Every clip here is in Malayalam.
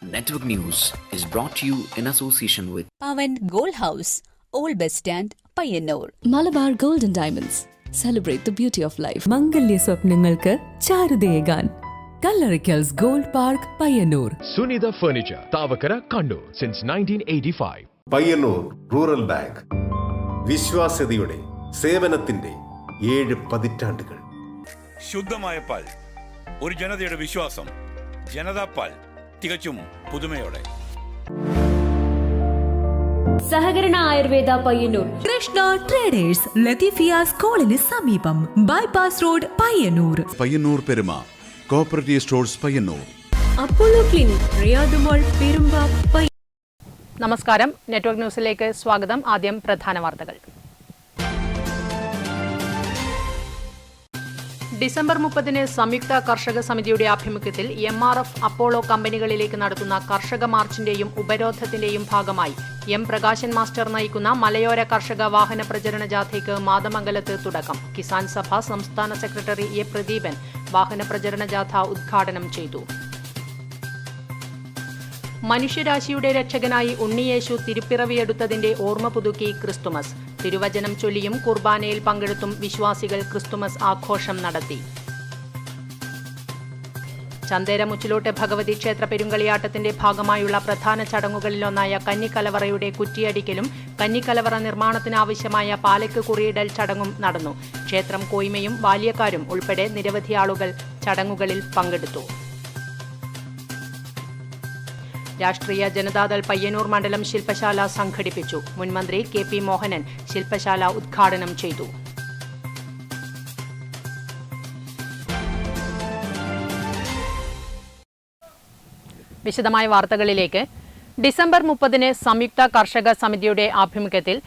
Network News is brought to you in association with Pavan Gold House, Old Bus Stand, Payyanur. Malabar Gold and Diamonds. Celebrate the beauty of life. മംഗല്യ സ്വപ്നങ്ങൾക്ക് ചാരുതയേകാൻ Kallarickals gold park Payyanur. Sunitha furniture, Thavakkara, Kannur since 1985. Payyanur rural bank, വിശ്വാസ്യതയുടെ സേവനത്തിന്റെ 7 പതിറ്റാണ്ടുകൾ. ശുദ്ധമായ പാൽ, ഒരു ജനതയുടെ വിശ്വാസം. ജനതാ പാൽ, തികച്ചും പുതുമയോടെ. സഹകരണ ആയുർവേദ പയ്യന്നൂർ. കൃഷ്ണ ട്രേഡേഴ്സ്, ലത്തീഫിയ സ്കൂളിന് സമീപം, bypass road, Payyanur. Payyanur Peruma cooperative stores Payyanur. Apollo clinic, Riyadh mall, Perumba. നമസ്കാരം. നെറ്റ്വർക്ക് ന്യൂസിലേക്ക് സ്വാഗതം. ആദ്യം പ്രധാന വാർത്തകൾ. ഡിസംബർ 30 സംയുക്ത കർഷക സമിതിയുടെ ആഭിമുഖ്യത്തിൽ MRF അപ്പോളോ കമ്പനികളിലേക്ക് നടത്തുന്ന കർഷക മാർച്ചിന്റെയും ഉപരോധത്തിന്റെയും ഭാഗമായി M പ്രകാശൻ മാസ്റ്റർ നയിക്കുന്ന മലയോര കർഷക വാഹന പ്രചരണ ജാഥയ്ക്ക് മാതമംഗലത്ത് തുടക്കം. കിസാൻ സഭ സംസ്ഥാന സെക്രട്ടറി A പ്രദീപൻ വാഹന പ്രചരണ ജാഥ ഉദ്ഘാടനം ചെയ്തു. മനുഷ്യരാശിയുടെ രക്ഷകനായി ഉണ്ണിയേശു തിരുപ്പിറവിയെടുത്തതിന്റെ ഓർമ്മ പുതുക്കി ക്രിസ്തുമസ്. തിരുവചനം ചൊല്ലിയും കുർബാനയിൽ പങ്കെടുത്തും വിശ്വാസികൾ ക്രിസ്തുമസ് ആഘോഷം നടത്തി. ചന്തേര മുച്ചിലോട്ട് ഭഗവതി ക്ഷേത്ര പെരുങ്കളിയാട്ടത്തിന്റെ ഭാഗമായുള്ള പ്രധാന ചടങ്ങുകളിലൊന്നായ കന്നിക്കലവറയുടെ കുറ്റിയടിക്കലും കന്നിക്കലവറ നിർമ്മാണത്തിനാവശ്യമായ പാലക്ക് കുറിയിടൽ ചടങ്ങും നടന്നു. ക്ഷേത്രം കോയ്മയും ബാല്യക്കാരും ഉൾപ്പെടെ നിരവധി ആളുകൾ ചടങ്ങുകളിൽ പങ്കെടുത്തു. രാഷ്ട്രീയ ജനതാദൾ പയ്യന്നൂർ മണ്ഡലം ശില്പശാല സംഘടിപ്പിച്ചു. മുൻമന്ത്രി KP മോഹനൻ ശില്പശാല ഉദ്ഘാടനം ചെയ്തു. വിശദമായ വാർത്തകളിലേക്ക്. ഡിസംബർ 30 സംയുക്ത കർഷക സമിതിയുടെ ആഭിമുഖ്യത്തിൽ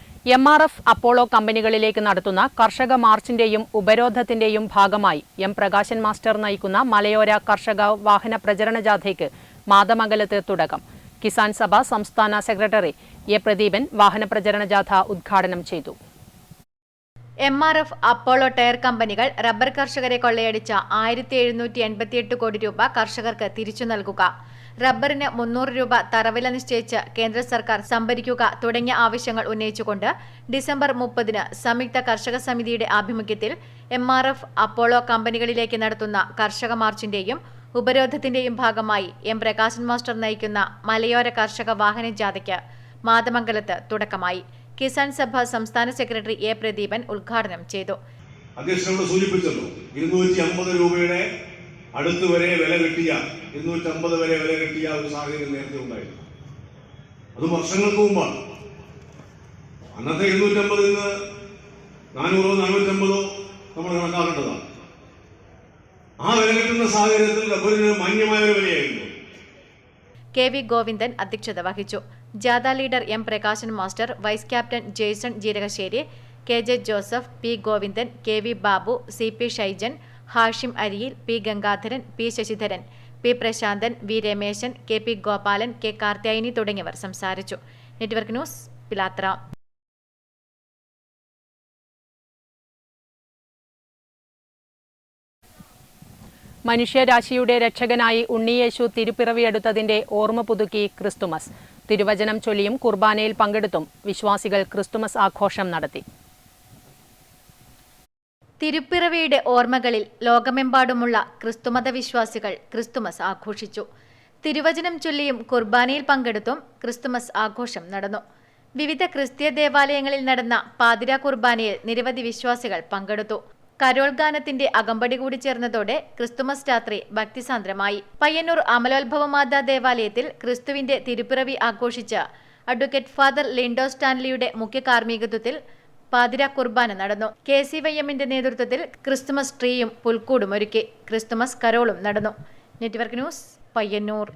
MRF അപ്പോളോ കമ്പനികളിലേക്ക് നടത്തുന്ന കർഷക മാർച്ചിന്റെയും ഉപരോധത്തിന്റെയും ഭാഗമായി M പ്രകാശൻ മാസ്റ്റർ നയിക്കുന്ന മലയോര കർഷക വാഹന പ്രചരണ ജാഥയ്ക്ക് മാതമംഗലത്ത് തുടക്കം. കിസാൻ സഭ സംസ്ഥാന സെക്രട്ടറി A പ്രദീപൻ വാഹന പ്രചരണ ജാഥ ഉദ്ഘാടനം ചെയ്തു. MRF അപ്പോളോ ടയർ കമ്പനികൾ റബ്ബർ കർഷകരെ കൊള്ളയടിച്ച 1788 കോടി രൂപ കർഷകർക്ക് തിരിച്ചു നൽകുക, റബ്ബറിന് 300 രൂപ തറവില നിശ്ചയിച്ച് കേന്ദ്ര സർക്കാർ സംഭരിക്കുക തുടങ്ങിയ ആവശ്യങ്ങൾ ഉന്നയിച്ചുകൊണ്ട് ഡിസംബർ 30 സംയുക്ത കർഷക സമിതിയുടെ ആഭിമുഖ്യത്തിൽ MRF അപ്പോളോ കമ്പനികളിലേക്ക് നടത്തുന്ന കർഷക മാർച്ചിന്റെയും ഉപരോധത്തിന്റെയും ഭാഗമായി M പ്രകാശൻ മാസ്റ്റർ നയിക്കുന്ന മലയോര കർഷക വാഹന ജാഥയ്ക്ക് മാതമംഗലത്ത് തുടക്കമായി. കിസാൻ സഭ സംസ്ഥാന സെക്രട്ടറി A പ്രദീപൻ ഉദ്ഘാടനം ചെയ്തു. അധ്യക്ഷനോട് സൂചിപ്പിച്ചല്ലോ, 250 രൂപയുടെ അടുത്ത് വരെ വില കിട്ടിയ 250 വരെ വില കിട്ടിയ ഒരു സാഹചര്യം നേരത്തെ ഉണ്ടായിരുന്നു. അത് വർഷങ്ങൾക്ക് മുമ്പാണ്. അന്നത്തെ 250 നിന്ന് 400 450 നമ്മൾ കണക്കാക്കേണ്ടതാണ്. ആ വില കിട്ടുന്ന സാഹചര്യത്തിൽ റബ്ബറിന് മാന്യമായ ഒരു വിലയായിരുന്നു. KV ഗോവിന്ദൻ അധ്യക്ഷത വഹിച്ചു. ജാഥ leader M Prakashan master, vice captain Jaison Jeerakasseri, KJ Joseph, P Govindan, KV Babu, CP Shaijan, Hashim Ariyil, P Gangadharan, P Sasidharan, P Prasanthan, V Rameshan, KP Gopalan, K Karthyayani തുടങ്ങിയവർ സംസാരിച്ചു. Network news, Pilathara. മനുഷ്യരാശിയുടെ രക്ഷകനായി ഉണ്ണിയേശു തിരുപ്പിറവിയെടുത്തതിന്റെ ഓർമ്മ പുതുക്കി ക്രിസ്തുമസ്. തിരുവചനം ചൊല്ലിയും കുർബാനയിൽ പങ്കെടുത്തും വിശ്വാസികൾ ക്രിസ്തുമസ് ആഘോഷം നടത്തി. തിരുപ്പിറവിയുടെ ഓർമ്മകളിൽ ലോകമെമ്പാടുമുള്ള ക്രിസ്തുമത വിശ്വാസികൾ ക്രിസ്തുമസ് ആഘോഷിച്ചു. തിരുവചനം ചൊല്ലിയും കുർബാനയിൽ പങ്കെടുത്തും ക്രിസ്തുമസ് ആഘോഷം നടന്നു. വിവിധ ക്രിസ്തീയ ദേവാലയങ്ങളിൽ നടന്ന പാതിര കുർബാനയിൽ നിരവധി വിശ്വാസികൾ പങ്കെടുത്തു. കരോൾ ഗാനത്തിന്റെ അകമ്പടി കൂടി ചേർന്നതോടെ ക്രിസ്തുമസ് രാത്രി ഭക്തിസാന്ദ്രമായി. പയ്യന്നൂർ അമലോത്ഭവമാതാ ദേവാലയത്തിൽ ക്രിസ്തുവിന്റെ തിരുപ്പിറവി ആഘോഷിച്ച അഡ്വക്കേറ്റ് ഫാദർ ലിൻഡോ സ്റ്റാൻലിയുടെ മുഖ്യ കാർമ്മികത്വത്തിൽ പാതിര കുർബാന നടന്നു. KCYMന്റെ നേതൃത്വത്തിൽ ക്രിസ്തുമസ് ട്രീയും പുൽക്കൂടും ഒരുക്കി. ക്രിസ്തുമസ് കരോളും നടന്നു. Network news, Payyanur.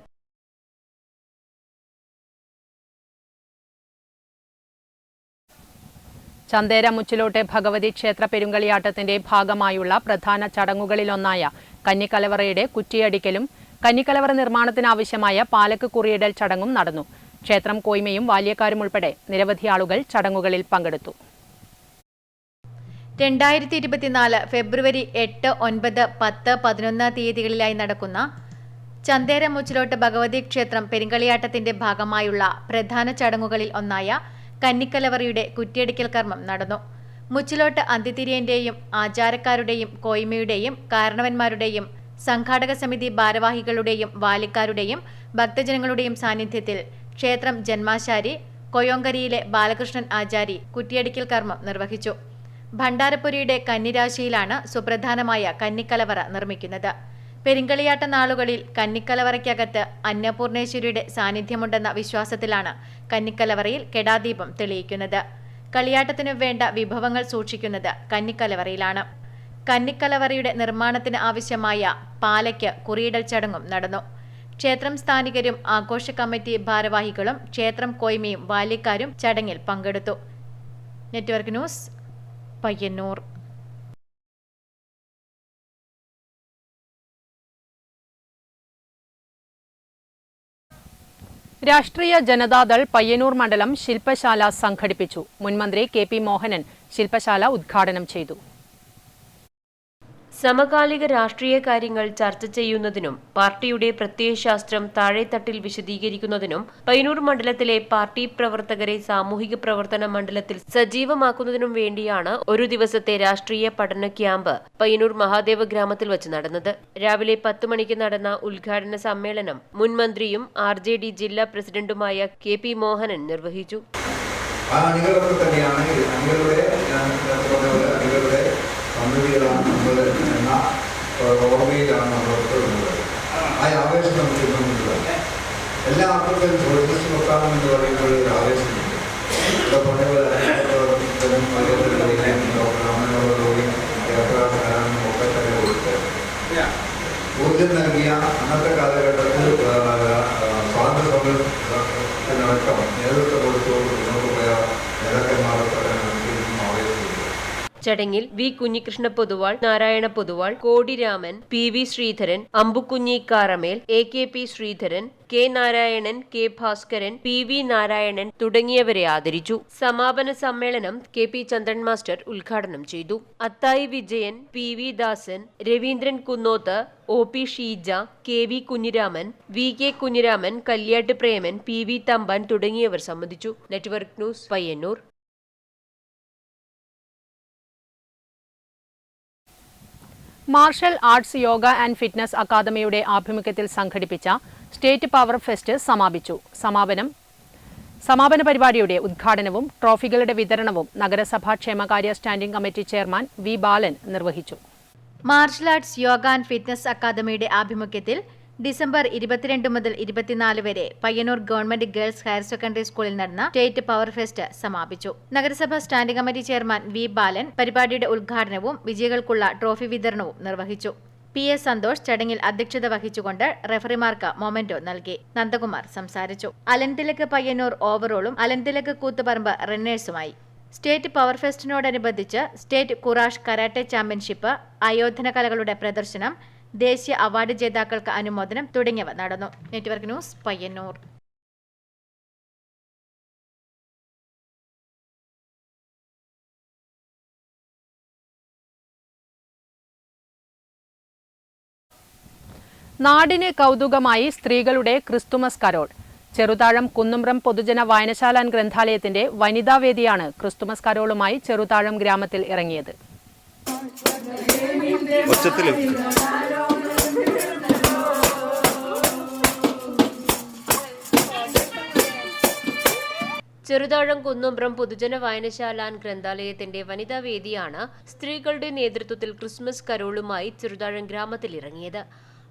ചന്തേര മുച്ചിലോട്ട് ഭഗവതി ക്ഷേത്ര പെരുങ്കളിയാട്ടത്തിന്റെ ഭാഗമായുള്ള പ്രധാന ചടങ്ങുകളിലൊന്നായ കന്നിക്കലവറയുടെ കുറ്റിയടിക്കലും കന്നിക്കലവറ നിർമ്മാണത്തിനാവശ്യമായ പാലക്ക് കുറിയിടൽ ചടങ്ങും നടന്നു. ക്ഷേത്രം കോയ്മയും ബാല്യക്കാരും ഉൾപ്പെടെ നിരവധി ആളുകൾ ചടങ്ങുകളിൽ പങ്കെടുത്തു. 2024 ഫെബ്രുവരി 8, 9, 10, 11 തീയതികളിലായി നടക്കുന്ന ചന്തേര മുച്ചിലോട്ട് ഭഗവതി ക്ഷേത്രം പെരിങ്കളിയാട്ടത്തിന്റെ ഭാഗമായുള്ള പ്രധാന ചടങ്ങുകളിൽ ഒന്നായ കന്നിക്കലവറിയുടെ കുറ്റിയടിക്കൽ കർമ്മം നടന്നു. മുച്ചിലോട്ട് അന്തിതിരിയന്റെയും ആചാരക്കാരുടെയും കോയ്മയുടെയും കാരണവന്മാരുടെയും സംഘാടക സമിതി ഭാരവാഹികളുടെയും വാലിക്കാരുടെയും ഭക്തജനങ്ങളുടെയും സാന്നിധ്യത്തിൽ ക്ഷേത്രം ജന്മാശാരി കൊയോങ്കരിയിലെ ബാലകൃഷ്ണൻ ആചാരി കുറ്റിയടിക്കൽ കർമ്മം നിർവഹിച്ചു. ഭണ്ഡാരപ്പുരിയുടെ കന്നിരാശിയിലാണ് സുപ്രധാനമായ കന്നിക്കലവറ നിർമ്മിക്കുന്നത്. പെരിങ്കളിയാട്ട നാളുകളിൽ കന്നിക്കലവറയ്ക്കകത്ത് അന്നപൂർണേശ്വരിയുടെ സാന്നിധ്യമുണ്ടെന്ന വിശ്വാസത്തിലാണ് കന്നിക്കലവറയിൽ കെടാദീപം തെളിയിക്കുന്നത്. കളിയാട്ടത്തിനു വേണ്ട വിഭവങ്ങൾ സൂക്ഷിക്കുന്നത് കന്നിക്കലവറയിലാണ്. കന്നിക്കലവറയുടെ നിർമ്മാണത്തിന് ആവശ്യമായ പാലയ്ക്ക് കുറിയിടൽ ചടങ്ങും നടന്നു. ക്ഷേത്രം സ്ഥാനികരും ആഘോഷ കമ്മിറ്റി ഭാരവാഹികളും ക്ഷേത്രം കോയ്മയും ബാല്യക്കാരും ചടങ്ങിൽ പങ്കെടുത്തു. Network news, Payyanur. രാഷ്ട്രീയ ജനതാദൾ പയ്യന്നൂർ മണ്ഡലം ശില്പശാല സംഘടിപ്പിച്ചു. മുൻമന്ത്രി KP മോഹനൻ ശില്പശാല ഉദ്ഘാടനം ചെയ്തു. സമകാലിക രാഷ്ട്രീയ കാര്യങ്ങൾ ചർച്ച ചെയ്യുന്നതിനും പാർട്ടിയുടെ പ്രത്യയശാസ്ത്രം താഴെത്തട്ടിൽ വിശദീകരിക്കുന്നതിനും പയ്യന്നൂർ മണ്ഡലത്തിലെ പാർട്ടി പ്രവർത്തകരെ സാമൂഹിക പ്രവർത്തന മണ്ഡലത്തിൽ സജീവമാക്കുന്നതിനും വേണ്ടിയാണ് ഒരു ദിവസത്തെ രാഷ്ട്രീയ പഠന ക്യാമ്പ് പയ്യന്നൂർ മഹാദേവ ഗ്രാമത്തിൽ വച്ച് നടന്നത്. രാവിലെ 10 മണിക്ക് നടന്ന ഉദ്ഘാടന സമ്മേളനം മുൻമന്ത്രിയും RJD ജില്ലാ പ്രസിഡന്റുമായ KP മോഹനൻ നിർവഹിച്ചു. സമിതികളാണ് നമ്മൾ എന്ന ഓർമ്മയിലാണ് നമ്മളൊക്കെ. ആ ആവേശം നമുക്ക് കിട്ടുന്നില്ല. എല്ലാ ആൾക്കാർക്കും പ്രോജക്റ്റ് നോക്കാമെന്ന് എന്ന് പറയുന്ന ഒരു ആവേശമുണ്ട്. ഇവിടെ പറഞ്ഞപോലെ ഒക്കെ തന്നെ കൊടുത്ത് ഊർജം നൽകിയ അന്നത്തെ കാലഘട്ടത്തിൽ സ്വാതന്ത്ര്യ സമരത്തിനടക്കം നേതൃത്വം കൊടുത്തുകൊണ്ട് മുന്നോട്ട് പോയ നേതാക്കന്മാരൊക്കെ ചടങ്ങിൽ V. Kunhikrishna Poduval, Narayana Poduval, കോടിരാമൻ, PV Sreedharan, Ambukunhi Karamel, AKP Sreedharan, K. Narayanan, K. Bhaskaran, PV Narayanan തുടങ്ങിയവരെ ആദരിച്ചു. സമാപന സമ്മേളനം KP ചന്ദ്രൻ മാസ്റ്റർ ഉദ്ഘാടനം ചെയ്തു. അത്തായി വിജയൻ, PV ദാസൻ, Raveendran Kunnoth, OP Sheeja, KV Kunhiraman, VK Kunhiraman, Kalyat Preman, PV Thampan തുടങ്ങിയവർ സംബന്ധിച്ചു. Network news, Payyanur. Martial arts yoga and fitness അക്കാദമിയുടെ ആഭിമുഖ്യത്തിൽ സംഘടിപ്പിച്ച സ്റ്റേറ്റ് പവർ ഫെസ്റ്റ് സമാപിച്ചു. സമാപന പരിപാടിയുടെ ഉദ്ഘാടനവും ട്രോഫികളുടെ വിതരണവും നഗരസഭാ ക്ഷേമകാര്യ സ്റ്റാൻഡിംഗ് കമ്മിറ്റി ചെയർമാൻ V. ബാലൻ നിർവഹിച്ചു. Martial arts yoga and fitness അക്കാദമിയുടെ ആഭിമുഖ്യത്തിൽ ഡിസംബർ 22 മുതൽ 24 വരെ Payyanur government girls higher secondary സ്കൂളിൽ നടന്ന സ്റ്റേറ്റ് പവർ ഫെസ്റ്റ് സമാപിച്ചു. നഗരസഭാ സ്റ്റാൻഡിംഗ് കമ്മിറ്റി ചെയർമാൻ V. ബാലൻ പരിപാടിയുടെ ഉദ്ഘാടനവും വിജയികൾക്കുള്ള ട്രോഫി വിതരണവും നിർവഹിച്ചു. PS സന്തോഷ് ചടങ്ങിൽ അധ്യക്ഷത വഹിച്ചുകൊണ്ട് റെഫറിമാർക്ക് മൊമെന്റോ നൽകി. നന്ദകുമാർ സംസാരിച്ചു. അലൻതിലക്ക് പയ്യന്നൂർ ഓവറോളും അലൻതിലക്ക് കൂത്തുപറമ്പ് റണ്ണേഴ്സുമായി. സ്റ്റേറ്റ് പവർ ഫെസ്റ്റിനോടനുബന്ധിച്ച് സ്റ്റേറ്റ് കുറാഷ് കരാട്ടെ ചാമ്പ്യൻഷിപ്പ്, ആയോധന കലകളുടെ പ്രദർശനം, ദേശീയ അവാർഡ് ജേതാക്കൾക്ക് അനുമോദനം തുടങ്ങിയവ നടന്നു. Network news, Payyanur. നാടിന് കൗതുകമായി സ്ത്രീകളുടെ ക്രിസ്തുമസ് കരോൾ. ചെറുതാഴം കുന്നുംബ്രം പൊതുജന വായനശാല ഗ്രന്ഥാലയത്തിന്റെ വനിതാവേദിയാണ് ക്രിസ്തുമസ് കരോളുമായി ചെറുതാഴം ഗ്രാമത്തിൽ ഇറങ്ങിയത്. ചെറുതാഴം കുന്നുംബ്രം പൊതുജന വായനശാല ഗ്രന്ഥാലയത്തിന്റെ വനിതാവേദിയാണ് സ്ത്രീകളുടെ നേതൃത്വത്തിൽ ക്രിസ്മസ് കരോളുമായി ചെറുതാഴം ഗ്രാമത്തിൽ ഇറങ്ങിയത്.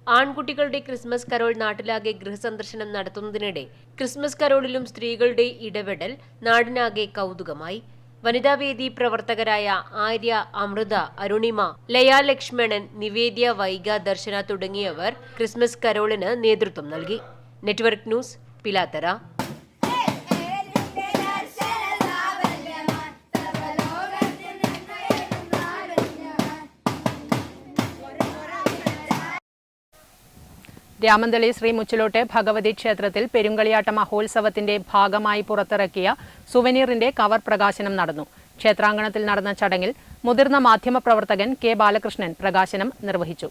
ആൺകുട്ടികളുടെ ക്രിസ്മസ് കരോൾ നാട്ടിലാകെ ഗൃഹസന്ദർശനം നടത്തുന്നതിനിടെ ക്രിസ്മസ് കരോളിലും സ്ത്രീകളുടെ ഇടപെടൽ നാടിനാകെ കൗതുകമായി. വനിതാവേദി പ്രവർത്തകരായ ആര്യ, അമൃത, അരുണിമ, ലയ ലക്ഷ്മണൻ, നിവേദ്യ, വൈഗ, ദർശന തുടങ്ങിയവർ ക്രിസ്മസ് കരോളിന് നേതൃത്വം നൽകി. Network news, Pilathara. രാമന്തളി ശ്രീ മുച്ചിലോട്ട് ഭഗവതി ക്ഷേത്രത്തിൽ പെരുങ്കളിയാട്ട മഹോത്സവത്തിന്റെ ഭാഗമായി പുറത്തിറക്കിയ സുവനീറിന്റെ കവർ പ്രകാശനം നടന്നു. ക്ഷേത്രാങ്കണത്തിൽ നടന്ന ചടങ്ങിൽ മുതിർന്ന മാധ്യമപ്രവർത്തകൻ K. ബാലകൃഷ്ണൻ പ്രകാശനം നിർവഹിച്ചു.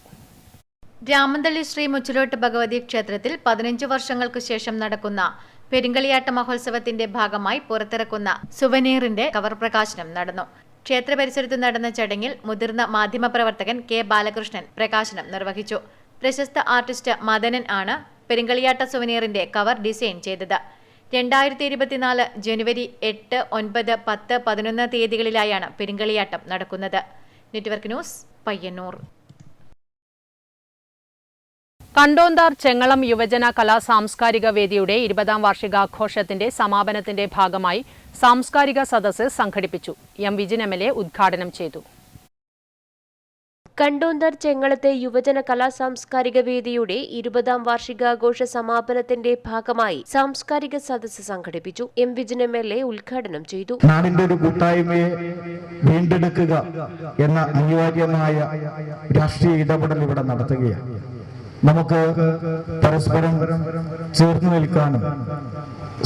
രാമന്തളി ശ്രീ മുച്ചിലോട്ട് ഭഗവതി ക്ഷേത്രത്തിൽ 15 വർഷങ്ങൾക്കു ശേഷം നടക്കുന്ന പെരിങ്കളിയാട്ട മഹോത്സവത്തിന്റെ ഭാഗമായി പുറത്തിറക്കുന്ന സുവനീറിന്റെ കവർ പ്രകാശനം നടന്നു. ക്ഷേത്ര പരിസരത്ത് നടന്ന ചടങ്ങിൽ മുതിർന്ന മാധ്യമപ്രവർത്തകൻ കെ ബാലകൃഷ്ണൻ പ്രകാശനം നിർവഹിച്ചു. പ്രശസ്ത ആർട്ടിസ്റ്റ് മദനൻ ആണ് പെരിങ്കളിയാട്ട സുവനീറിന്റെ കവർ ഡിസൈൻ ചെയ്തത്. 2024 ജനുവരി 8, 9, 10, 11 തീയതികളിലായാണ് പെരിങ്കളിയാട്ടം നടക്കുന്നത്. Network news, Payyanur. കണ്ടോന്താർ ചെങ്ങളം യുവജന കലാ സാംസ്കാരിക വേദിയുടെ 20ാം വാർഷികാഘോഷത്തിന്റെ സമാപനത്തിന്റെ ഭാഗമായി സാംസ്കാരിക സദസ്സ് സംഘടിപ്പിച്ചു. എം വിജിൻ MLA ഉദ്ഘാടനം ചെയ്തു. കണ്ടോന്താർ ചെങ്ങളത്തെ യുവജന കലാ സാംസ്കാരിക വേദിയുടെ 20ാം വാർഷികാഘോഷ സമാപനത്തിന്റെ ഭാഗമായി സാംസ്കാരിക സദസ്സ് സംഘടിപ്പിച്ചു. എം വിജിൻ MLA ഉദ്ഘാടനം ചെയ്തു. നാടിന്റെ ഒരു കൂട്ടായ്മയെ വീണ്ടെടുക്കുക എന്ന അനിവാര്യമായ രാഷ്ട്രീയ ഇടപെടൽ ഇവിടെ നടത്തുകയാണ്. നമുക്ക് പരസ്പരം ചേർന്ന് നിൽക്കാനും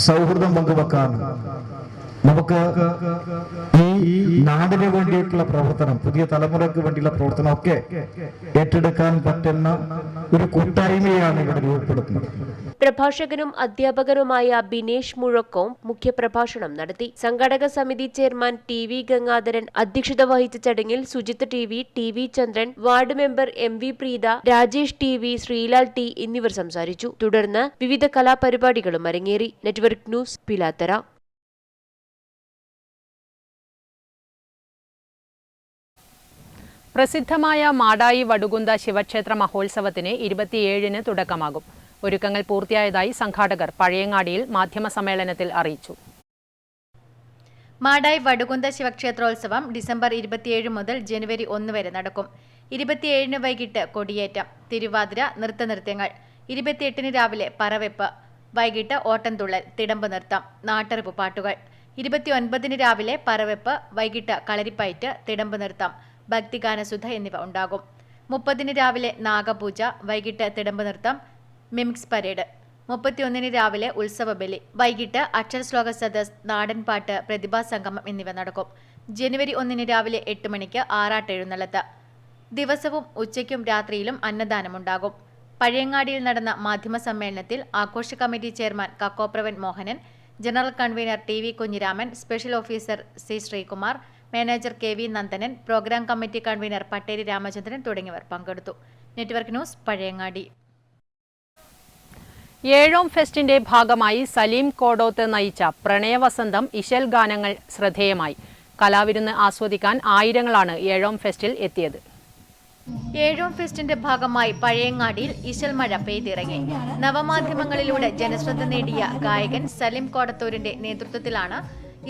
സൗഹൃദം പങ്കുവെക്കാനും നമുക്ക് ഈ നാടിന് വേണ്ടിയിട്ടുള്ള പ്രവർത്തനം, പുതിയ തലമുറയ്ക്ക് വേണ്ടിയുള്ള പ്രവർത്തനം ഒക്കെ ഏറ്റെടുക്കാൻ പറ്റുന്ന ഒരു കൂട്ടായ്മയാണ് ഇവിടെ രൂപപ്പെടുത്തുന്നത്. പ്രഭാഷകനും അധ്യാപകനുമായ ബിനേഷ് മുഴക്കോം മുഖ്യപ്രഭാഷണം നടത്തി. സംഘാടക സമിതി ചെയർമാൻ TV ഗംഗാധരൻ അധ്യക്ഷത വഹിച്ച ചടങ്ങിൽ Sujith TV Chandran, ward member MV Preetha, Rajesh TV, Sreelal T എന്നിവർ സംസാരിച്ചു. തുടർന്ന് വിവിധ കലാപരിപാടികളും അരങ്ങേറി. Network news, Pilathara. പ്രസിദ്ധമായ മാടായി വടുകുന്ത ശിവക്ഷേത്ര മഹോത്സവത്തിന് 27-ന് തുടക്കമാകും. ഒരുക്കങ്ങൾ പൂർത്തിയായതായി സംഘാടകർ പഴയങ്ങാടിയിൽ മാധ്യമസമ്മേളനത്തിൽ അറിയിച്ചു. മാടായി വടുകുന്ത ശിവക്ഷേത്രോത്സവം ഡിസംബർ 27 മുതൽ ജനുവരി 1 വരെ നടക്കും. 27-ന് വൈകിട്ട് കൊടിയേറ്റം, തിരുവാതിര, നൃത്തനൃത്യങ്ങൾ. 28-ന് രാവിലെ പറവെപ്പ്, വൈകിട്ട് ഓട്ടംതുള്ളൽ, തിടമ്പ് നൃത്തം, നാട്ടറിവ് പാട്ടുകൾ. 29-ന് രാവിലെ പറവെപ്പ്, വൈകിട്ട് കളരിപ്പയറ്റ്, തിടമ്പ് നൃത്തം, ഭക്തിഗാനസുധ എന്നിവ ഉണ്ടാകും. 30-ന് രാവിലെ നാഗപൂജ, വൈകിട്ട് തിടമ്പ് നൃത്തം, മിമിക്സ് പരേഡ്. 31-ന് രാവിലെ ഉത്സവബലി, വൈകിട്ട് അക്ഷരശ്ലോക സദസ്, നാടൻപാട്ട്, പ്രതിഭാസംഗമം എന്നിവ നടക്കും. ജനുവരി 1-ന് രാവിലെ 8 മണിക്ക് ആറാട്ടെഴുന്നള്ളത്ത്. ദിവസവും ഉച്ചയ്ക്കും രാത്രിയിലും അന്നദാനമുണ്ടാകും. പഴയങ്ങാടിയിൽ നടന്ന മാധ്യമ സമ്മേളനത്തിൽ ആഘോഷ committee chairman Kakkopravan Mohanan, general convener TV Kunhiraman, special officer C Sreekumar, manager KV Nandanan, programme committee convener Patteri Ramachandran തുടങ്ങിയവർ പങ്കെടുത്തു. Network news, Pazhayangadi. ഏഴോം ഫെസ്റ്റിന്റെ ഭാഗമായി സലീം കോടോത്ത് നയിച്ച പ്രണയവസന്തം ഇശൽ ഗാനങ്ങൾ ശ്രദ്ധേയമായി. കലാവിരുന്ന് ആസ്വദിക്കാൻ ആയിരങ്ങളാണ് ഏഴോം ഫെസ്റ്റിൽ എത്തിയത്. ഏഴോം ഫെസ്റ്റിന്റെ ഭാഗമായി പഴയങ്ങാടിയിൽ ഇശൽ മഴ പെയ്തിറങ്ങി. നവമാധ്യമങ്ങളിലൂടെ ജനശ്രദ്ധ നേടിയ ഗായകൻ സലീം കോടത്തൂരിന്റെ നേതൃത്വത്തിലാണ്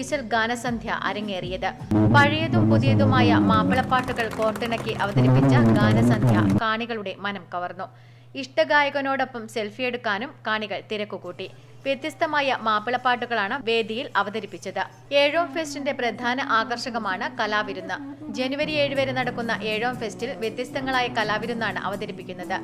ഇശൽ ഗാനസന്ധ്യ അരങ്ങേറിയത്. പഴയതും പുതിയതുമായ മാപ്പിളപ്പാട്ടുകൾ കോർത്തിണക്കി അവതരിപ്പിച്ച ഗാനസന്ധ്യ കാണികളുടെ മനം കവർന്നു. ഇഷ്ടഗായകനോടൊപ്പം സെൽഫി എടുക്കാനും കാണികൾ തിരക്കുകൂട്ടി. വ്യത്യസ്തമായ മാപ്പിളപ്പാട്ടുകളാണ് വേദിയിൽ അവതരിപ്പിച്ചത്. ഏഴോം ഫെസ്റ്റിന്റെ പ്രധാന ആകർഷകമാണ് കലാവിരുന്ന്. ജനുവരി 7 വരെ നടക്കുന്ന ഏഴോം ഫെസ്റ്റിൽ വ്യത്യസ്തങ്ങളായ കലാവിരുന്നാണ് അവതരിപ്പിക്കുന്നത്.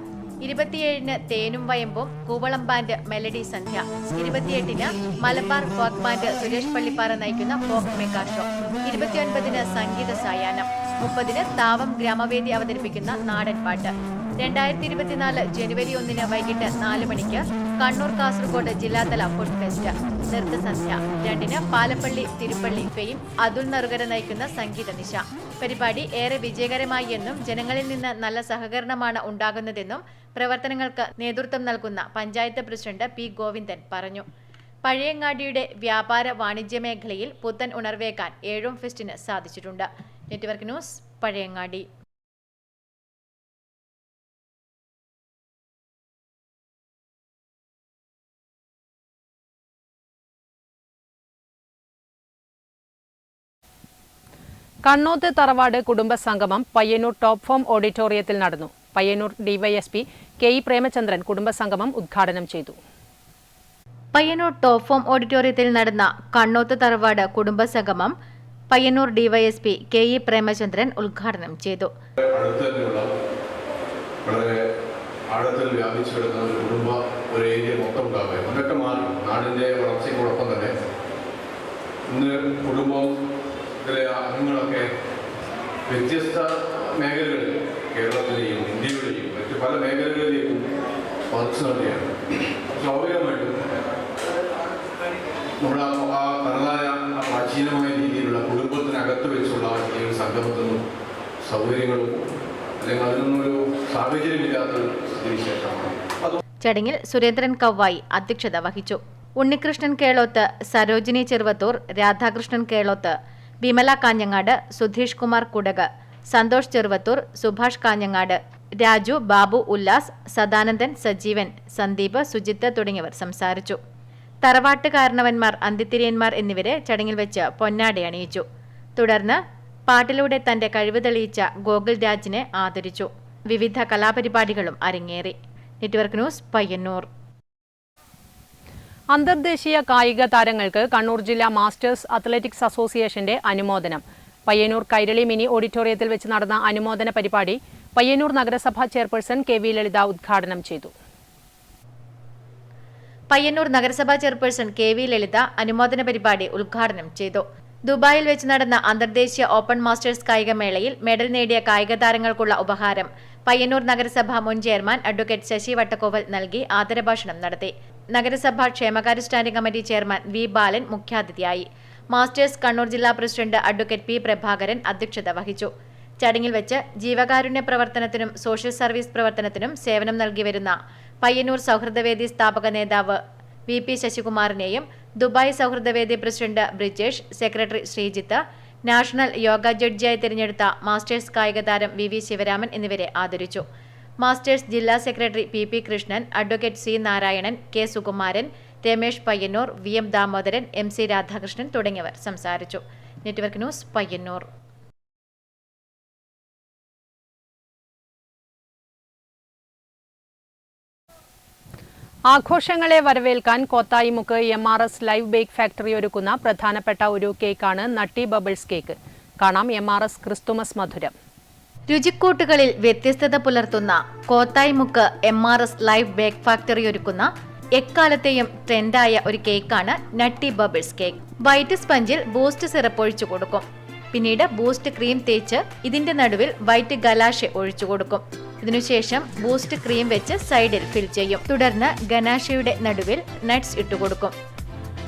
27-ന് തേനും വയമ്പും കൂവളം ബാൻഡ് മെലഡി സന്ധ്യ, 28-ന് മലബാർ ഫോക്ക് ബാൻഡ് സുരേഷ് പള്ളിപ്പാറ നയിക്കുന്ന ഫോക്ക് മെഗാ ഷോ, 29-ന് സംഗീത സായാഹ്നം, 30-ന് താവം ഗ്രാമവേദി അവതരിപ്പിക്കുന്ന നാടൻ പാട്ട്. 2024 ജനുവരി 1-ന് വൈകിട്ട് 4 മണിക്ക് കണ്ണൂർ കാസർഗോഡ് ജില്ലാതല ഫുഡ് ഫെസ്റ്റ്, നൃത്തസന്ധ്യ. 2-ന് പാലപ്പള്ളി തിരുപ്പള്ളി ഫെയിം അതുൽ നറുകര നയിക്കുന്ന സംഗീത നിശ. പരിപാടി ഏറെ വിജയകരമായി എന്നും ജനങ്ങളിൽ നിന്ന് നല്ല സഹകരണമാണ് ഉണ്ടാകുന്നതെന്നും പ്രവർത്തനങ്ങൾക്ക് നേതൃത്വം നൽകുന്ന പഞ്ചായത്ത് പ്രസിഡന്റ് P ഗോവിന്ദൻ പറഞ്ഞു. പഴയങ്ങാടിയുടെ വ്യാപാര വാണിജ്യ മേഖലയിൽ പുത്തൻ ഉണർവേക്കാൻ ഏഴോം ഫെസ്റ്റിന് സാധിച്ചിട്ടുണ്ട്. Network news, Pazhayangadi. കണ്ണോത്ത് തറവാട് കുടുംബസംഗമം പയ്യന്നൂർ ടോപ്പ് ഫോം ഓഡിറ്റോറിയത്തിൽ നടന്നു. പയ്യന്നൂർ DYSP KE പ്രേമചന്ദ്രൻ കുടുംബസംഗമം ഉദ്ഘാടനം ചെയ്തു. പയ്യന്നൂർ ടോപ്പ് ഫോം ഓഡിറ്റോറിയത്തിൽ നടന്ന കണ്ണോത്ത് തറവാട് കുടുംബസംഗമം പയ്യന്നൂർ DYSP KE പ്രേമചന്ദ്രൻ ഉദ്ഘാടനം ചെയ്തു. വളരെ ആഴത്തിൽ വ്യാപിച്ചു കിടക്കുന്ന ഒരു കുടുംബ ഒരു ഏരിയ മൊത്തം ഉണ്ടാവുക അതൊക്കെ മാറി. നാടിൻ്റെ വളർച്ചയ്ക്കോടൊപ്പം തന്നെ ഇന്ന് കുടുംബത്തിലെ അംഗങ്ങളൊക്കെ വ്യത്യസ്ത മേഖലകളിൽ കേരളത്തിലെയും ഇന്ത്യയുടെയും മറ്റ് പല മേഖലകളിലേക്കും വളർച്ച നടത്തുകയാണ്. സ്വാഭാവികമായിട്ടും നമ്മുടെ ആ തനതായ പ്രാചീനമായ രീതിയിലുള്ള കുടുംബത്തിനകത്ത് വെച്ചുള്ള ഈ ഒരു സംഗമത്തിനും സൗകര്യങ്ങളും അല്ലെങ്കിൽ അതിനൊന്നൊരു സാഹചര്യമില്ലാത്തൊരു സ്ഥിതിവിശേഷമാണ്. ചടങ്ങിൽ സുരേന്ദ്രൻ കവ്വായി അധ്യക്ഷത വഹിച്ചു. ഉണ്ണികൃഷ്ണൻ കേളോത്ത്, സരോജിനി ചെറുവത്തൂർ, രാധാകൃഷ്ണൻ കേളോത്ത്, വിമല കാഞ്ഞങ്ങാട്, സുധീഷ് കുമാർ കുടക്, സന്തോഷ് ചെറുവത്തൂർ, സുഭാഷ് കാഞ്ഞങ്ങാട്, രാജു, ബാബു ഉല്ലാസ്, സദാനന്ദൻ, സജീവൻ, സന്ദീപ്, സുജിത്ത് തുടങ്ങിയവർ സംസാരിച്ചു. തറവാട്ട് കാരണവന്മാർ, അന്തിത്തിരിയന്മാർ എന്നിവരെ ചടങ്ങിൽ വെച്ച് പൊന്നാട അണിയിച്ചു. തുടർന്ന് പാട്ടിലൂടെ തന്റെ കഴിവ് തെളിയിച്ച ഗോകുൽ രാജിനെ ആദരിച്ചു. വിവിധ കലാപരിപാടികളും അരങ്ങേറി. Network news, Payyanur. അന്തർദേശീയ കായിക താരങ്ങൾക്ക് കണ്ണൂർ ജില്ലാ മാസ്റ്റേഴ്സ് അത്ലറ്റിക്സ് അസോസിയേഷന്റെ അനുമോദനം. പയ്യന്നൂർ കൈരളി മിനി ഓഡിറ്റോറിയത്തിൽ വെച്ച് നടന്ന അനുമോദന പരിപാടി പയ്യന്നൂർ നഗരസഭാ ചെയർപേഴ്സൺ കെ വി ലളിത ഉദ്ഘാടനം ചെയ്തു. പയ്യന്നൂർ നഗരസഭാ ചെയർപേഴ്സൺ കെ വി ലളിത അനുമോദന പരിപാടി ഉദ്ഘാടനം ചെയ്തു. ദുബായിൽ വെച്ച് നടന്ന അന്തർദേശീയ ഓപ്പൺ മാസ്റ്റേഴ്സ് കായികമേളയിൽ മെഡൽ നേടിയ കായിക താരങ്ങൾക്കുള്ള ഉപഹാരം പയ്യന്നൂർ നഗരസഭ മുൻ ചെയർമാൻ അഡ്വക്കേറ്റ് ശശി വട്ടക്കോവൽ നൽകി ആദരഭാഷണം നടത്തി. നഗരസഭാ ക്ഷേമകാര്യ സ്റ്റാൻഡിംഗ് കമ്മിറ്റി ചെയർമാൻ വി ബാലൻ മുഖ്യാതിഥിയായി. മാസ്റ്റേഴ്സ് കണ്ണൂർ ജില്ലാ പ്രസിഡന്റ് അഡ്വക്കേറ്റ് പി പ്രഭാകരൻ അധ്യക്ഷത വഹിച്ചു. ചടങ്ങിൽ വെച്ച് ജീവകാരുണ്യ പ്രവർത്തനത്തിനും സോഷ്യൽ സർവീസ് പ്രവർത്തനത്തിനും സേവനം നൽകി വരുന്ന പയ്യന്നൂർ സൗഹൃദവേദി സ്ഥാപക നേതാവ് വി പി ശശികുമാറിനെയും ദുബായ് സൗഹൃദവേദി president Brijesh, secretary Sreejith, national yoga ജഡ്ജിയായി തിരഞ്ഞെടുത്ത മാസ്റ്റേഴ്സ് കായിക താരം വി വി ശിവരാമൻ എന്നിവരെ ആദരിച്ചു. മാസ്റ്റേഴ്സ് ജില്ലാ secretary P P Krishnan, advocate C Narayanan, K Sukumaran, Ramesh Payyanur, V M Damodaran, M C Radhakrishnan തുടങ്ങിയവർ സംസാരിച്ചു. Network news, Payyanur. ആഘോഷങ്ങളെ വരവേൽക്കാൻ Kothayimukku MRS live bake factory ഒരുക്കുന്ന പ്രധാനപ്പെട്ട ഒരു കേക്കാണ് നട്ടി ബബിൾസ് കേക്ക്. കാണാം MRS ക്രിസ്തുമസ് മധുരം. രുചിക്കൂട്ടുകളിൽ വ്യത്യസ്തത പുലർത്തുന്ന Kothayimukku MRS live bake factory ഒരുക്കുന്ന എക്കാലത്തെയും ട്രെൻഡായ ഒരു കേക്കാണ് നട്ടി ബബിൾസ് കേക്ക്. വൈറ്റ് സ്പഞ്ചിൽ ബൂസ്റ്റ് സിറപ്പ് ഒഴിച്ചു കൊടുക്കും. പിന്നീട് ബൂസ്റ്റ് ക്രീം തേച്ച് ഇതിന്റെ നടുവിൽ വൈറ്റ് ഗലാഷെ ഒഴിച്ചു കൊടുക്കും. ഇതിനുശേഷം ബൂസ്റ്റ് ക്രീം വെച്ച് സൈഡിൽ ഫിൽ ചെയ്യും. തുടർന്ന് ഗനാഷയുടെ നടുവിൽ നട്ട്സ് ഇട്ടുകൊടുക്കും.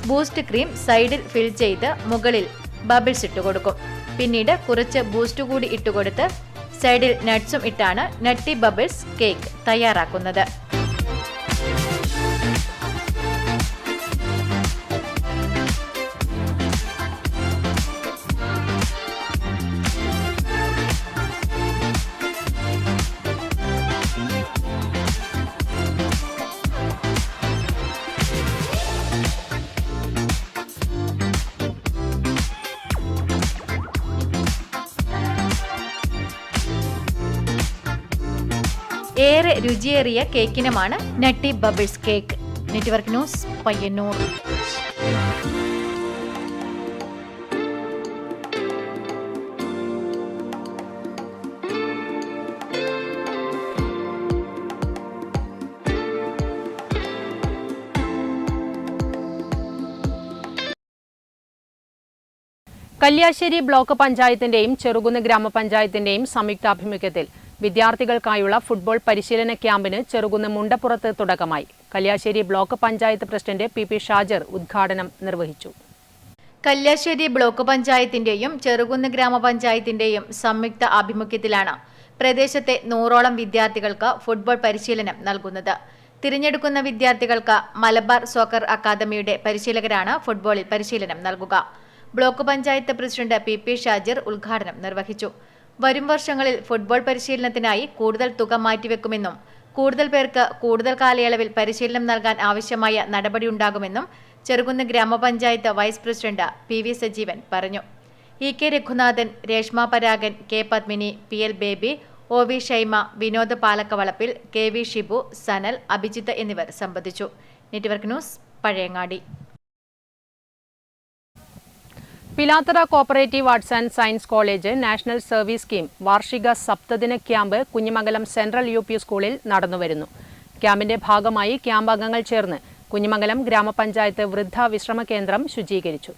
ബൂസ്റ്റ് ക്രീം സൈഡിൽ ഫിൽ ചെയ്ത് മുകളിൽ ബബിൾസ് ഇട്ടുകൊടുക്കും. പിന്നീട് കുറച്ച് ബൂസ്റ്റ് കൂടി ഇട്ടുകൊടുത്ത് സൈഡിൽ നട്ട്സും ഇട്ടാണ് നട്ടി ബബിൾസ് കേക്ക് തയ്യാറാക്കുന്നത്. ഏറെ രുചിയേറിയ കേക്കിനുമാണ് nutty bubbles cake. Network news, Payyanur. Kalliasseri block പഞ്ചായത്തിന്റെയും ചെറുകുന്ന് ഗ്രാമപഞ്ചായത്തിന്റെയും സംയുക്താഭിമുഖ്യത്തിൽ വിദ്യാർത്ഥികൾക്കായുള്ള ഫുട്ബോൾ പരിശീലന ക്യാമ്പിന് ചെറുകുന്ന് മുണ്ടപ്പുറത്ത് തുടക്കമായി. Kalliasseri block panchayat president P Shajar ഉദ്ഘാടനം നിർവഹിച്ചു. കല്യാശ്ശേരി ബ്ലോക്ക് പഞ്ചായത്തിന്റെയും ചെറുകുന്ന് ഗ്രാമപഞ്ചായത്തിന്റെയും സംയുക്ത ആഭിമുഖ്യത്തിലാണ് പ്രദേശത്തെ 100ഓളം വിദ്യാർത്ഥികൾക്ക് ഫുട്ബോൾ പരിശീലനം നൽകുന്നത്. തിരഞ്ഞെടുക്കുന്ന വിദ്യാർത്ഥികൾക്ക് മലബാർ സോക്കർ അക്കാദമിയുടെ പരിശീലകരാണ് ഫുട്ബോളിൽ പരിശീലനം നൽകുക. Block panchayat president P Shajar ഉദ്ഘാടനം നിർവഹിച്ചു. വരും വർഷങ്ങളിൽ ഫുട്ബോൾ പരിശീലനത്തിനായി കൂടുതൽ തുക മാറ്റിവെക്കുമെന്നും കൂടുതൽ പേർക്ക് കൂടുതൽ കാലയളവിൽ പരിശീലനം നൽകാൻ ആവശ്യമായ നടപടിയുണ്ടാകുമെന്നും ചെറുകുന്ന് ഗ്രാമപഞ്ചായത്ത് വൈസ് പ്രസിഡന്റ് PV സജീവൻ പറഞ്ഞു. EK Raghunathan, Reshma Paragan, K Padmini, PL Baby, OV Shaima, Vinod Palakkavalappil, KV Shibu, Sanal, Abhijith എന്നിവർ സംബന്ധിച്ചു. Network news, Pazhayangadi. Pilathara cooperative arts and science college national service scheme വാർഷിക സപ്തദിന ക്യാമ്പ് കുഞ്ഞിമംഗലം സെൻട്രൽ UP സ്കൂളിൽ നടന്നുവരുന്നു. ക്യാമ്പിന്റെ ഭാഗമായി ക്യാമ്പ് അംഗങ്ങൾ ചേർന്ന് കുഞ്ഞിമംഗലം ഗ്രാമപഞ്ചായത്ത് വൃദ്ധ വിശ്രമ കേന്ദ്രം ശുചീകരിച്ചു.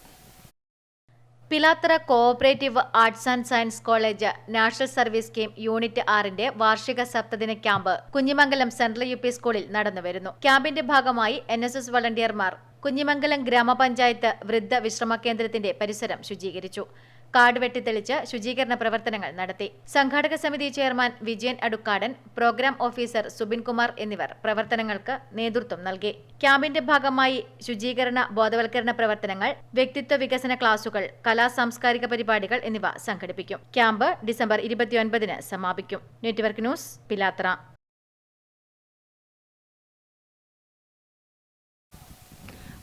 Pilathara cooperative arts and science college national service scheme unit 6ന്റെ വാർഷിക സപ്തദിന camp Kunhimangalam central U P സ്കൂളിൽ നടന്നുവരുന്നു. ക്യാമ്പിന്റെ ഭാഗമായി NSS വളണ്ടിയർമാർ കുഞ്ഞിമംഗലം ഗ്രാമപഞ്ചായത്ത് വൃദ്ധ വിശ്രമ കേന്ദ്രത്തിന്റെ പരിസരം ശുചീകരിച്ചു. കാട് വെട്ടിത്തെളിച്ച് ശുചീകരണ പ്രവർത്തനങ്ങൾ നടത്തി. സംഘാടക സമിതി chairman Vijayan Adukkadan, programme officer Subinkumar എന്നിവർ പ്രവർത്തനങ്ങൾക്ക് നേതൃത്വം നൽകി. ക്യാമ്പിന്റെ ഭാഗമായി ശുചീകരണ ബോധവൽക്കരണ പ്രവർത്തനങ്ങൾ, വ്യക്തിത്വ വികസന ക്ലാസുകൾ, കലാസാംസ്കാരിക പരിപാടികൾ എന്നിവ സംഘടിപ്പിക്കും. ക്യാമ്പ് ഡിസംബർ 29-ന് സമാപിക്കും. Network news, Pilathara.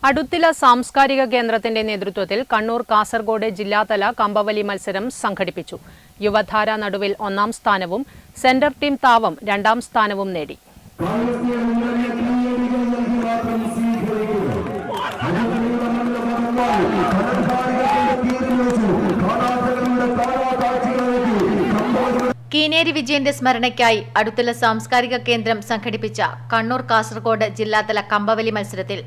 അടുത്തില സാംസ്കാരിക കേന്ദ്രത്തിന്റെ നേതൃത്വത്തിൽ കണ്ണൂർ കാസർഗോഡ് ജില്ലാതല കമ്പവലി മത്സരം സംഘടിപ്പിച്ചു. യുവധാര നടുവിൽ 1ാം സ്ഥാനവും സെന്റർ ടീം താവം 2ാം സ്ഥാനവും നേടി. കീനേരി വിജയന്റെ സ്മരണയ്ക്കായി അടുത്തുള്ള സാംസ്കാരിക കേന്ദ്രം സംഘടിപ്പിച്ച കണ്ണൂർ കാസർഗോഡ് ജില്ലാതല കമ്പവലി മത്സരത്തിൽ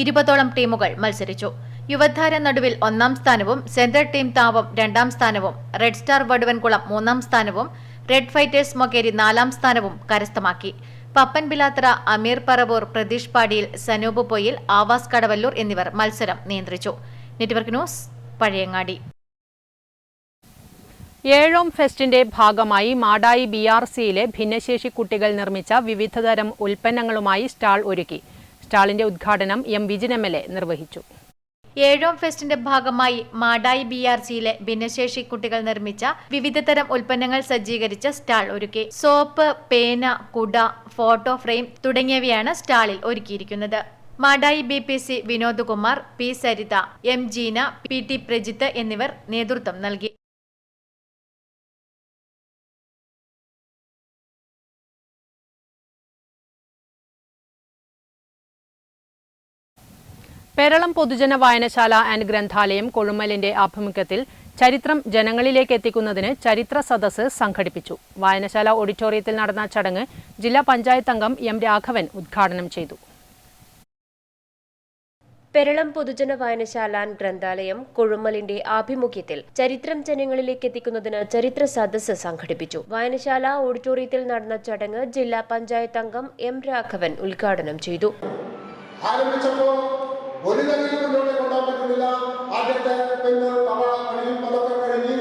20ഓളം ടീമുകൾ മത്സരിച്ചു. യുവധാര നടുവിൽ 1ാം സ്ഥാനവും സെൻട്രൽ ടീം താവം 2ാം സ്ഥാനവും റെഡ് സ്റ്റാർ വടുവൻകുളം 3ാം സ്ഥാനവും റെഡ് ഫൈറ്റേഴ്സ് മൊകേരി 4ാം സ്ഥാനവും കരസ്ഥമാക്കി. പപ്പൻ പിലാത്തറ, അമീർ പറവൂർ, പ്രതീഷ് പാടിയിൽ, സനൂപ് പൊയിൽ, ആവാസ് കടവല്ലൂർ എന്നിവർ മത്സരം നിയന്ത്രിച്ചു. Network news, Pazhayangadi. ഏഴോം ഫെസ്റ്റിന്റെ ഭാഗമായി മാടായി BRCയിലെ ഭിന്നശേഷി കുട്ടികൾ നിർമ്മിച്ച വിവിധതരം ഉൽപ്പന്നങ്ങളുമായി സ്റ്റാൾ ഒരുക്കി. സ്റ്റാളിന്റെ ഉദ്ഘാടനം M. വിജിൻ MLA നിർവഹിച്ചു. ഏഴോം ഫെസ്റ്റിന്റെ ഭാഗമായി മാടായി BRCയിലെ ഭിന്നശേഷി കുട്ടികൾ നിർമ്മിച്ച വിവിധതരം ഉൽപ്പന്നങ്ങൾ സജ്ജീകരിച്ച സ്റ്റാൾ ഒരുക്കി. സോപ്പ്, പേന, കുട, ഫോട്ടോ ഫ്രെയിം തുടങ്ങിയവയാണ് സ്റ്റാളിൽ ഒരുക്കിയിരിക്കുന്നത്. Madayi BPC Vinodkumar, P. Saritha, M. Jeena, PT Prajith എന്നിവർ നേതൃത്വം നൽകി. പേരളം പൊതുജന വായനശാല ആൻഡ് ഗ്രന്ഥാലയം കൊഴുമലിന്റെ ആഭിമുഖ്യത്തിൽ ചരിത്രം ജനങ്ങളിലേക്ക് എത്തിക്കുന്നതിന് ചരിത്ര സദസ്സ് സംഘടിപ്പിച്ചു. വായനശാല ഓഡിറ്റോറിയത്തിൽ നടന്ന ചടങ്ങ് ജില്ലാ പഞ്ചായത്ത് അംഗം M. രാഘവൻ ഉദ്ഘാടനം ചെയ്തു. പെരളം പൊതുജന വായനശാല ഗ്രന്ഥാലയം കൊഴുമലിന്റെ ആഭിമുഖ്യത്തിൽ ചരിത്രം ജനങ്ങളിലേക്ക് എത്തിക്കുന്നതിന് ചരിത്ര സദസ്സ് സംഘടിപ്പിച്ചു. വായനശാല ഓഡിറ്റോറിയത്തിൽ നടന്ന ചടങ്ങ് ജില്ലാ പഞ്ചായത്ത് അംഗം M. രാഘവൻ ഉദ്ഘാടനം ചെയ്തു. ഒരു തരത്തിലും മുന്നോട്ട് കൊണ്ടുപോകാൻ പറ്റുന്നില്ല. ആദ്യത്തെ പതൊക്കെ കഴിഞ്ഞ്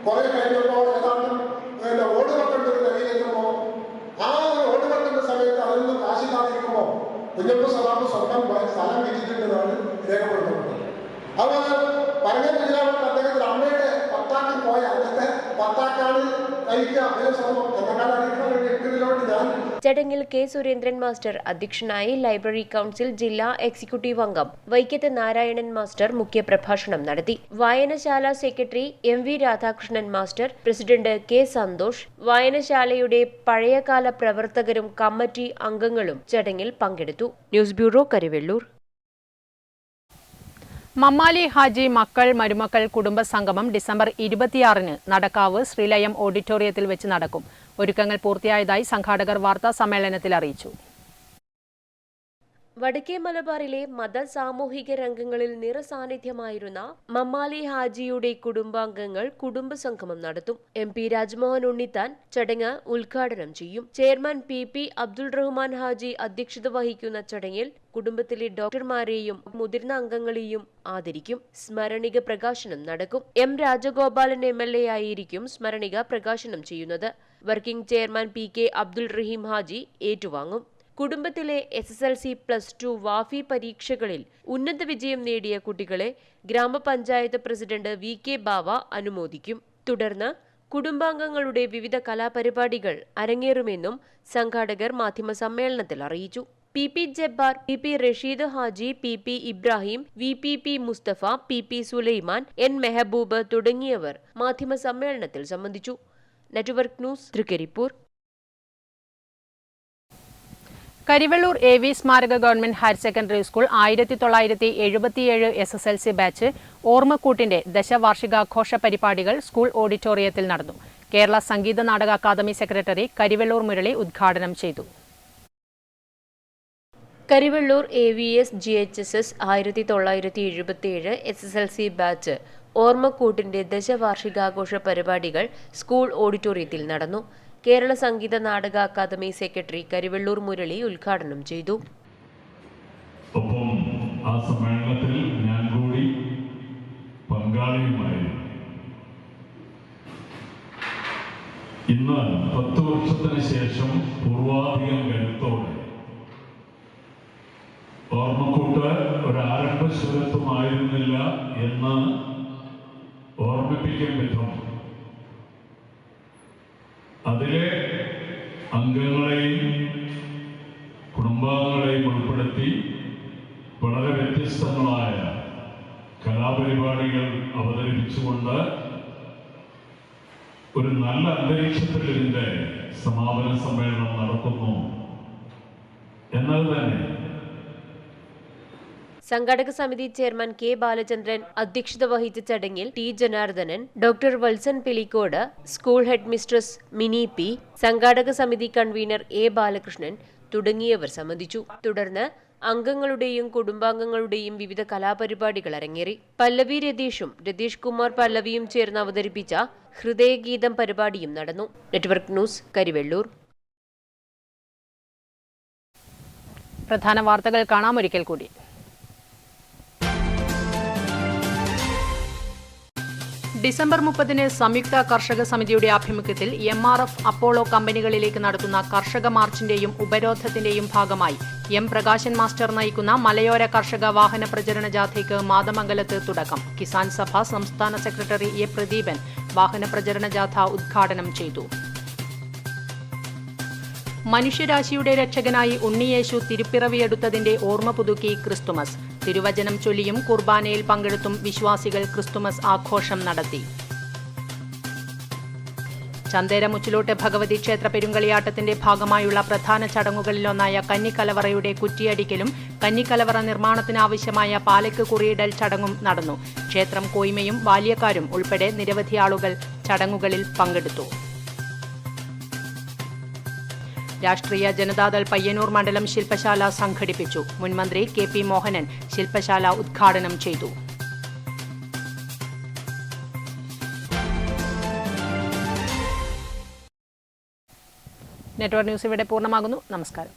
കുറെ കഴിഞ്ഞപ്പോൾ ഏതാണ്ട് ഓട് വെക്കേണ്ട ഒരു നിലയിലെത്തുമ്പോൾ ആ ഓട് വെക്കേണ്ട സമയത്ത് അതിൽ നിന്ന് കാശില്ലാതിരിക്കുമ്പോൾ കുഞ്ഞപ്പ സലാം സ്വന്തം സ്ഥലം വിറ്റിട്ടുണ്ടെന്നാണ് രേഖപ്പെടുത്തുന്നത്. അതുപോലെ പറഞ്ഞ ജില്ലാവിന്റെ അദ്ദേഹത്തിന്റെ അമ്മയുടെ പത്താക്കിൽ പോയ അന്നത്തെ പത്താക്കാണ് കഴിക്കുക ചടങ്ങിൽ K. സുരേന്ദ്രൻ മാസ്റ്റർ അധ്യക്ഷനായി. ലൈബ്രറി കൌൺസിൽ ജില്ലാ എക്സിക്യൂട്ടീവ് അംഗം വൈക്കത്ത് നാരായണൻ മാസ്റ്റർ മുഖ്യപ്രഭാഷണം നടത്തി. വായനശാല secretary M. V. Radhakrishnan master, president K. Santhosh, വായനശാലയുടെ പഴയകാല പ്രവർത്തകരും കമ്മിറ്റി അംഗങ്ങളും ചടങ്ങിൽ പങ്കെടുത്തു. News bureau, Karivellur. മമ്മാലി ഹാജി മക്കൾ മരുമക്കൾ കുടുംബസംഗമം ഡിസംബർ 26-ന് നടക്കാവ് ശ്രീലയം ഓഡിറ്റോറിയത്തിൽ വെച്ച് നടക്കും. ഒരുക്കങ്ങൾ പൂർത്തിയായതായി സംഘാടകർ വാർത്താ സമ്മേളനത്തിൽ അറിയിച്ചു. വടക്കേ മലബാറിലെ മത സാമൂഹിക രംഗങ്ങളിൽ നിറസാന്നിധ്യമായിരുന്ന മമ്മാലി ഹാജിയുടെ കുടുംബാംഗങ്ങൾ കുടുംബസംഗമം നടത്തും. MP. രാജ്മോഹൻ ഉണ്ണിത്താൻ ചടങ്ങ് ഉദ്ഘാടനം ചെയ്യും. Chairman PP. അബ്ദുൾ റഹ്മാൻ ഹാജി അധ്യക്ഷത വഹിക്കുന്ന ചടങ്ങിൽ കുടുംബത്തിലെ ഡോക്ടർമാരെയും മുതിർന്ന അംഗങ്ങളെയും ആദരിക്കും. സ്മരണിക പ്രകാശനം നടക്കും. M. രാജഗോപാലൻ MLA ആയിരിക്കും സ്മരണിക പ്രകാശനം ചെയ്യുന്നത്. Working chairman PK. അബ്ദുൾ റഹീം ഹാജി ഏറ്റുവാങ്ങും. കുടുംബത്തിലെ SSLC+2 വാഫി പരീക്ഷകളിൽ ഉന്നത വിജയം നേടിയ കുട്ടികളെ ഗ്രാമപഞ്ചായത്ത് പ്രസിഡന്റ് VK ബാവ അനുമോദിക്കും. തുടർന്ന് കുടുംബാംഗങ്ങളുടെ വിവിധ കലാപരിപാടികൾ അരങ്ങേറുമെന്നും സംഘാടകർ മാധ്യമസമ്മേളനത്തിൽ അറിയിച്ചു. PP. Jabbar, PP. Rasheed Haji, PP. Ibrahim, VPP. Mustafa, PP. Sulaiman, N. Mehboob തുടങ്ങിയവർ മാധ്യമസമ്മേളനത്തിൽ സംബന്ധിച്ചു. Network news, Trikaripur. Karivellur AV സ്മാരക government higher secondary school 1977 SSLC batch ഓർമ്മക്കൂട്ടിന്റെ ദശവാർഷികാഘോഷ പരിപാടികൾ സ്കൂൾ ഓഡിറ്റോറിയത്തിൽ നടന്നു. കേരള സംഗീത നാടക അക്കാദമി സെക്രട്ടറി കരിവെള്ളൂർ മുരളി ഉദ്ഘാടനം ചെയ്തു. Karivellur AVS GHSS 1977 SSLC batch ഓർമ്മക്കൂട്ടിന്റെ ദശവാർഷികാഘോഷ പരിപാടികൾ സ്കൂൾ ഓഡിറ്റോറിയത്തിൽ നടന്നു. കേരള സംഗീത നാടക അക്കാദമി സെക്രട്ടറി കരിവെള്ളൂർ മുരളി ഉദ്ഘാടനം ചെയ്തു. ഒപ്പം ആ സമ്മേളനത്തിൽ ഞാൻ കൂടി പങ്കാളിയുമായി. ഇന്ന് 10 വർഷത്തിന് ശേഷം പൂർവാധികം കരുത്തോടെ ഓർമ്മക്കൂട്ട് ഒരാരംഭശൂരത്വമായിരുന്നില്ല എന്ന് ഓർമ്മിപ്പിക്കും വിധം അതിലെ അംഗങ്ങളെയും കുടുംബാംഗങ്ങളെയും ഉൾപ്പെടുത്തി വളരെ വ്യത്യസ്തങ്ങളായ കലാപരിപാടികൾ അവതരിപ്പിച്ചുകൊണ്ട് ഒരു നല്ല അന്തരീക്ഷത്തിൽ ഇതിന്റെ സമാപന സമ്മേളനം നടക്കുന്നു എന്നത് തന്നെ. സംഘാടക സമിതി ചെയർമാൻ K. ബാലചന്ദ്രൻ അധ്യക്ഷത വഹിച്ച ചടങ്ങിൽ T. Janardhanan, doctor Valsan Pilicode, school head mistress mini P, സംഘാടക സമിതി കൺവീനർ A. ബാലകൃഷ്ണൻ തുടങ്ങിയവർ സംബന്ധിച്ചു. തുടർന്ന് അംഗങ്ങളുടെയും കുടുംബാംഗങ്ങളുടെയും വിവിധ കലാപരിപാടികൾ അരങ്ങേറി. പല്ലവി രതീഷും രതീഷ് കുമാർ പല്ലവിയും ചേർന്ന് അവതരിപ്പിച്ച ഹൃദയഗീതം പരിപാടിയും നടന്നു. Network news, Karivellur. പ്രധാന വാർത്തകൾ കാണാം ഒരിക്കൽ കൂടി. ഡിസംബർ 30 സംയുക്ത കർഷക സമിതിയുടെ ആഭിമുഖ്യത്തിൽ MRF അപ്പോളോ കമ്പനികളിലേക്ക് നടത്തുന്ന കർഷക മാർച്ചിന്റെയും ഉപരോധത്തിന്റെയും ഭാഗമായി M. പ്രകാശൻ മാസ്റ്റർ നയിക്കുന്ന മലയോര കർഷക വാഹന പ്രചരണ ജാഥയ്ക്ക് മാതമംഗലത്ത് തുടക്കം. കിസാൻ സഭ സംസ്ഥാന സെക്രട്ടറി A. പ്രദീപൻ വാഹന പ്രചരണ ജാഥ ഉദ്ഘാടനം ചെയ്തു. മനുഷ്യരാശിയുടെ രക്ഷകനായി ഉണ്ണിയേശു തിരുപ്പിറവിയെടുത്തതിന്റെ ഓർമ്മ പുതുക്കി ക്രിസ്തുമസ്. തിരുവചനം ചൊല്ലിയും കുർബാനയിൽ പങ്കെടുത്തും വിശ്വാസികൾ ക്രിസ്തുമസ് ആഘോഷം നടത്തി. ചന്തേര മുച്ചിലോട്ട് ഭഗവതി ക്ഷേത്ര പെരുങ്കളിയാട്ടത്തിന്റെ ഭാഗമായുള്ള പ്രധാന ചടങ്ങുകളിലൊന്നായ കന്നിക്കലവറയുടെ കുറ്റിയടിക്കലും കന്നിക്കലവറ നിർമ്മാണത്തിനാവശ്യമായ പാലക്ക് കുറിയിടൽ ചടങ്ങും നടന്നു. ക്ഷേത്രം കോയ്മയും ബാല്യക്കാരും ഉൾപ്പെടെ നിരവധി ആളുകൾ ചടങ്ങുകളിൽ പങ്കെടുത്തു. രാഷ്ട്രീയ ജനതാദൾ പയ്യന്നൂർ മണ്ഡലം ശില്പശാല സംഘടിപ്പിച്ചു. മുൻമന്ത്രി KP മോഹനൻ ശില്പശാല ഉദ്ഘാടനം ചെയ്തു. നെറ്റ്വർക്ക് ന്യൂസ് ഇവിടെ പൂർണ്ണമാകുന്നു. നമസ്കാരം.